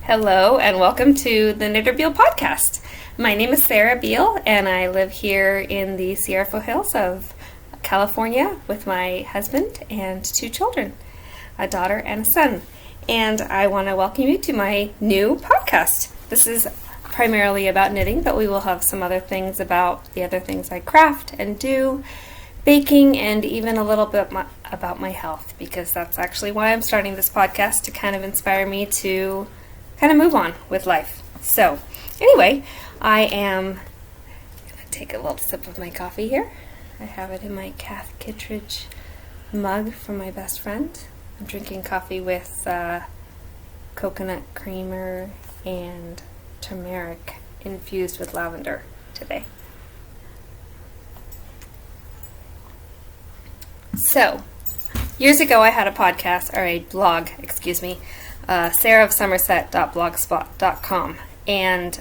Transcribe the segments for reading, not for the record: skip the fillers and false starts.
Hello and welcome to the Knitterbeal podcast. My name is Sarah Beal and I live here in the Sierra Foothills of California with my husband and two children, a daughter and a son. And I want to welcome you to my new podcast. This is primarily about knitting, but we will have some other things about the other things I craft and do, baking, and even a little bit about my health, because that's actually why I'm starting this podcast, to kind of inspire me to kind of move on with life. So anyway, I am going to take a little sip of my coffee here. I have it in my Kath Kittredge mug from my best friend. I'm drinking coffee with coconut creamer and turmeric infused with lavender today. So, years ago I had a podcast, or a blog, sarahofsomerset.blogspot.com, and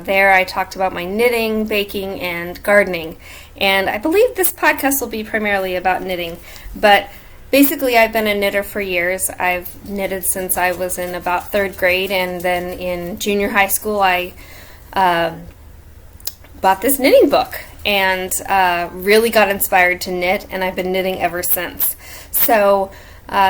there I talked about my knitting, baking, and gardening. And I believe this podcast will be primarily about knitting, but basically I've been a knitter for years. I've knitted since I was in about 3rd grade, and then in junior high school I bought this knitting book and really got inspired to knit, and I've been knitting ever since. So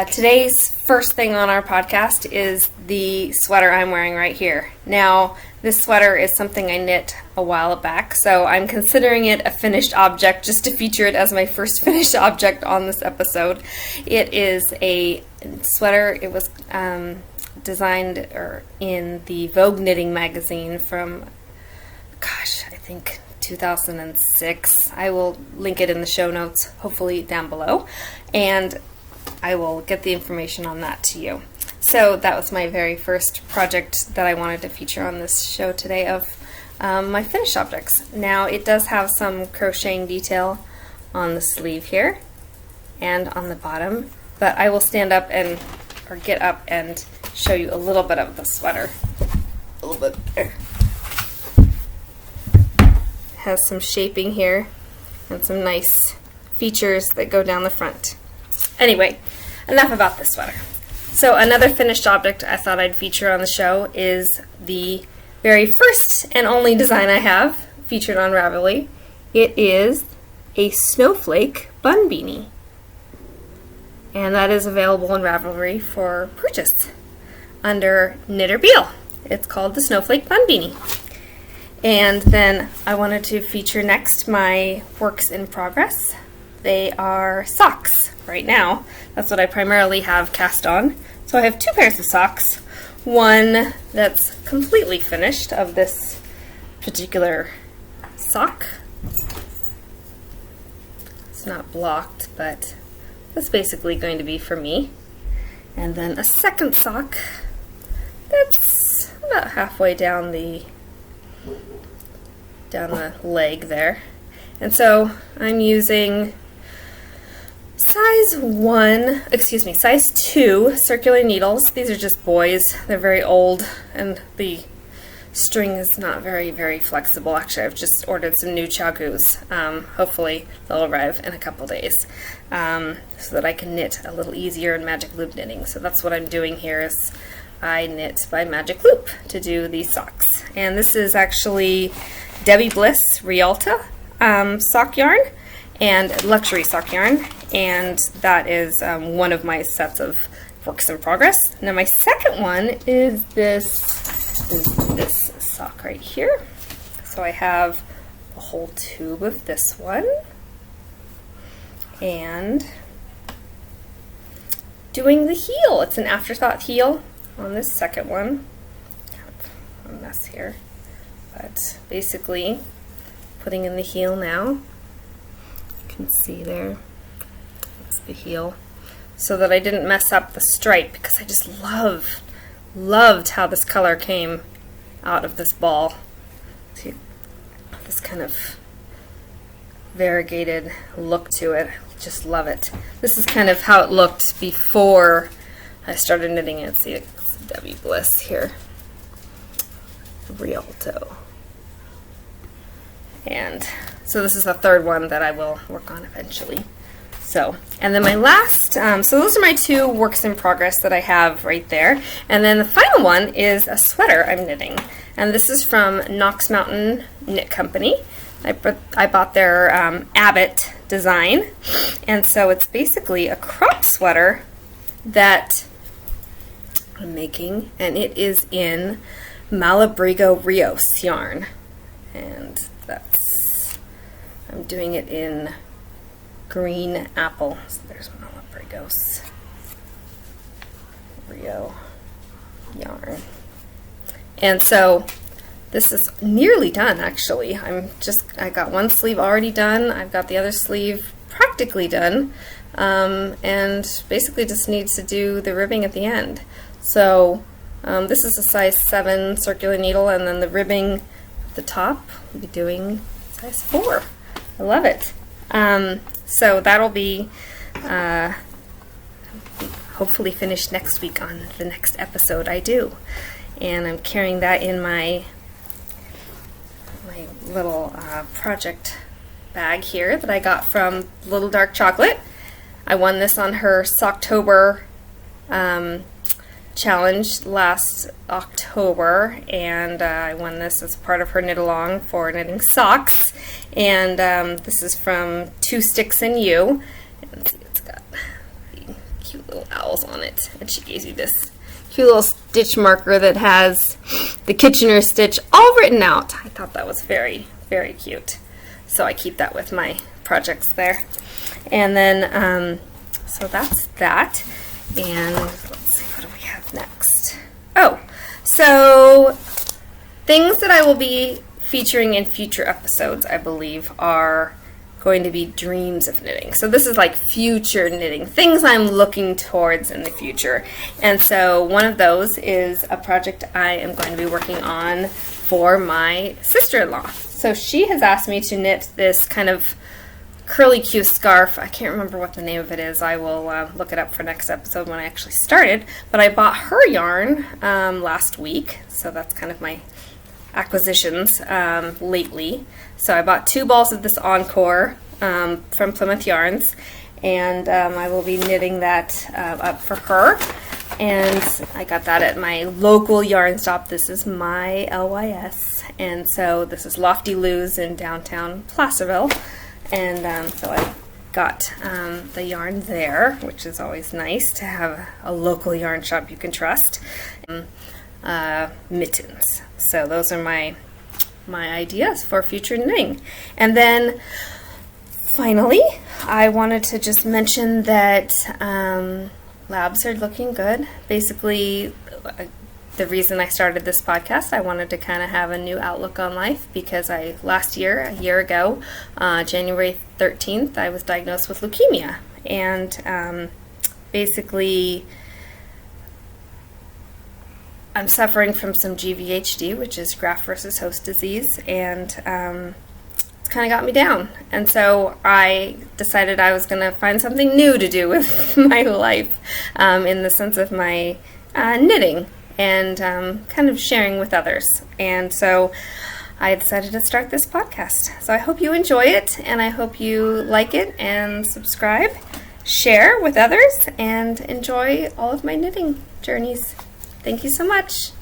today's first thing on our podcast is the sweater I'm wearing right here. Now, this sweater is something I knit a while back, so I'm considering it a finished object just to feature it as my first finished object on this episode. It is a sweater. It was designed in the Vogue Knitting magazine from, I think 2006. I will link it in the show notes, hopefully down below, and I will get the information on that to you. So that was my very first project that I wanted to feature on this show today of my finished objects. Now, it does have some crocheting detail on the sleeve here and on the bottom, but I will stand up or get up and show you a little bit of the sweater. A little bit there. Has some shaping here and some nice features that go down the front. Anyway, enough about this sweater. So another finished object I thought I'd feature on the show is the very first and only design I have featured on Ravelry. It is a snowflake bun beanie, and that is available in Ravelry for purchase under Knitterbeal. It's called the Snowflake Bun Beanie. And then I wanted to feature next my works in progress. They are socks right now. That's what I primarily have cast on. So I have 2 pairs of socks. One that's completely finished of this particular sock. It's not blocked, but that's basically going to be for me. And then a second sock that's about halfway down the leg there. And so I'm using size 2 circular needles. These are just boys. They're very old, and the string is not very, very flexible. Actually, I've just ordered some new chagus. Hopefully they'll arrive in a couple days, so that I can knit a little easier in magic loop knitting. So that's what I'm doing here, is I knit by magic loop to do these socks. And this is actually Debbie Bliss Rialta sock yarn, and luxury sock yarn, and that is one of my sets of works in progress. Now my second one is this sock right here. So I have a whole tube of this one, and doing the heel. It's an afterthought heel on this second one. Kind of a mess here, but basically putting in the heel now. You can see there, that's the heel, so that I didn't mess up the stripe, because I just loved how this color came out of this ball. See, this kind of variegated look to it. I just love it. This is kind of how it looked before I started knitting it. See, it's Debbie Bliss here, Rialto. And so this is the third one that I will work on eventually. So, and then my last, so those are my two works in progress that I have right there. And then the final one is a sweater I'm knitting. And this is from Knox Mountain Knit Company. I bought their Abbott design. And so it's basically a crop sweater that I'm making. And it is in Malabrigo Rios yarn. And I'm doing it in green apple. So there's Malabrigos Rio yarn. And so this is nearly done, actually. I got one sleeve already done. I've got the other sleeve practically done. And basically just needs to do the ribbing at the end. So this is a size 7 circular needle, and then the ribbing at the top will be doing size 4. I love it. So that'll be hopefully finished next week on the next episode I do. And I'm carrying that in my little project bag here that I got from Little Dark Chocolate. I won this on her Socktober challenge last October, and I won this as part of her knit along for knitting socks. And this is from Two Sticks and You. And see, it's got the cute little owls on it. And she gave you this cute little stitch marker that has the Kitchener stitch all written out. I thought that was very, very cute. So I keep that with my projects there. And then, so that's that. And let's see, what do we have next? Oh, so things that I will be featuring in future episodes, I believe, are going to be dreams of knitting. So this is like future knitting, things I'm looking towards in the future. And so one of those is a project I am going to be working on for my sister-in-law. So she has asked me to knit this kind of curly Q scarf. I can't remember what the name of it is. I will look it up for next episode when I actually start it. But I bought her yarn last week, so that's kind of my acquisitions lately. So I bought 2 balls of this Encore from Plymouth Yarns, and I will be knitting that up for her. And I got that at my local yarn stop. This is my LYS, and so this is Lofty Lou's in downtown Placerville. And so I got the yarn there, which is always nice to have a local yarn shop you can trust. Mittens. So those are my ideas for future knitting. And then finally, I wanted to just mention that labs are looking good. Basically, the reason I started this podcast, I wanted to kind of have a new outlook on life, because a year ago, January 13th, I was diagnosed with leukemia. And basically, I'm suffering from some GVHD, which is graft versus host disease, and it's kind of got me down. And so I decided I was going to find something new to do with my life, in the sense of my knitting and kind of sharing with others. And so I decided to start this podcast. So I hope you enjoy it, and I hope you like it and subscribe, share with others, and enjoy all of my knitting journeys. Thank you so much.